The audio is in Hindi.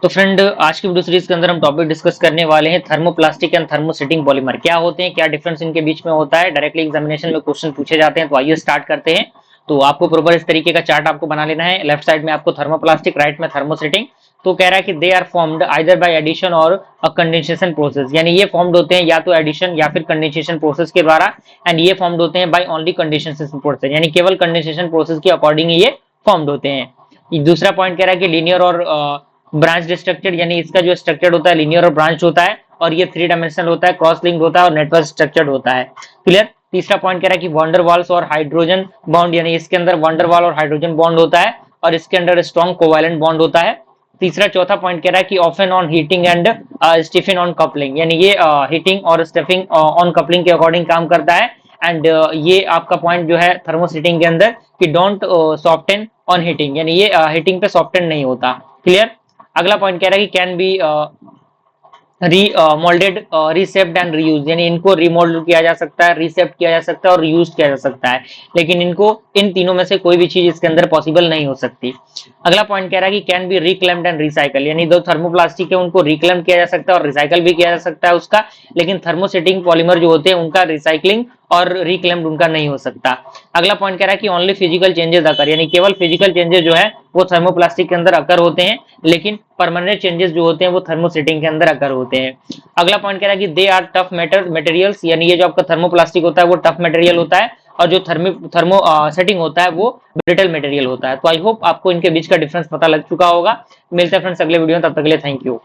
तो फ्रेंड, आज की वीडियो सीरीज के अंदर हम टॉपिक डिस्कस करने वाले हैं थर्मोप्लास्टिक एंड थर्मोसेटिंग पॉलीमर क्या होते हैं, क्या डिफरेंस इनके बीच में होता है। डायरेक्टली एग्जामिनेशन में क्वेश्चन पूछे जाते हैं, तो आइए स्टार्ट करते हैं। तो आपको प्रॉपर इस तरीके का चार्ट आपको बना लेना है। लेफ्ट साइड में आपको थर्मोप्लास्टिक, राइट में थर्मोसेटिंग। तो कह रहा है कि they are formed either by addition और अ कंडेंसेशन प्रोसेस, यानी ये फॉर्म्ड होते हैं या तो एडिशन या फिर कंडेंसेशन प्रोसेस के द्वारा। एंड ये फॉर्म्ड होते हैं बाय ओनली कंडेंसेशन प्रोसेस, यानी केवल कंडेंसेशन प्रोसेस के अकॉर्डिंग ये फॉर्म्ड होते हैं। दूसरा पॉइंट कह रहा है कि लीनियर और ब्रांच स्ट्रक्चर, यानी इसका जो स्ट्रक्चर होता है लीनियर और ब्रांच होता है, और ये 3 डायमेंशनल होता है, क्रॉस लिंक्ड होता है और नेटवर्क स्ट्रक्चर्ड होता है। क्लियर। तीसरा पॉइंट कह रहा है कि वंडर वाल्स और हाइड्रोजन बॉन्ड, यानी इसके अंदर वंडर वाल और हाइड्रोजन बॉन्ड होता है और इसके अंदर स्ट्रॉन्ग कोवैलेंट बॉन्ड होता है। तीसरा चौथा पॉइंट कह रहा है कि often on heating and stiffing on coupling, यानी ये हीटिंग और स्टिफिंग ऑन कपलिंग के अकॉर्डिंग काम करता है। एंड ये आपका पॉइंट जो है थर्मोसेटिंग के अंदर कि डोंट सॉफ्टन ऑन हीटिंग, यानी ये हीटिंग पे सॉफ्टन नहीं होता। क्लियर। अगला पॉइंट कह रहा है कि कैन बी री मोल्डेड, रीसेप्ड एंड रीयूज, यानी इनको रिमोल्ड किया जा सकता है, रीसेप्ट किया जा सकता है और रीयूज किया जा सकता है, लेकिन इनको इन तीनों में से कोई भी चीज इसके अंदर पॉसिबल नहीं हो सकती। अगला पॉइंट कह रहा है कि can be reclaimed and recycle, यानी दो थर्मोप्लास्टिक है उनको रिक्लेम किया जा सकता है और रिसाइकल भी किया जा सकता है उसका, लेकिन थर्मोसेटिंग पॉलीमर जो होते हैं उनका रिसाइकलिंग और रिक्लेम्ड उनका नहीं हो सकता। अगला पॉइंट कह रहा है कि ओनली फिजिकल चेंजेस अकर, यानी केवल फिजिकल चेंजेस जो है वो थर्मोप्लास्टिक के अंदर अकर होते हैं, लेकिन परमानेंट चेंजेस जो होते हैं वो थर्मोसेटिंग के अंदर अकर होते हैं। अगला पॉइंट कह रहा है कि दे आर टफ मटेरियल्स, यानी ये जो आपका थर्मोप्लास्टिक होता है वो टफ मटेरियल होता है और जो थर्मो सेटिंग होता है वो ब्रिटल मटेरियल होता है। तो आई होप आपको इनके बीच का डिफरेंस पता लग चुका होगा। मिलते हैं फ्रेंड्स अगले वीडियो में, तब तक के लिए थैंक यू।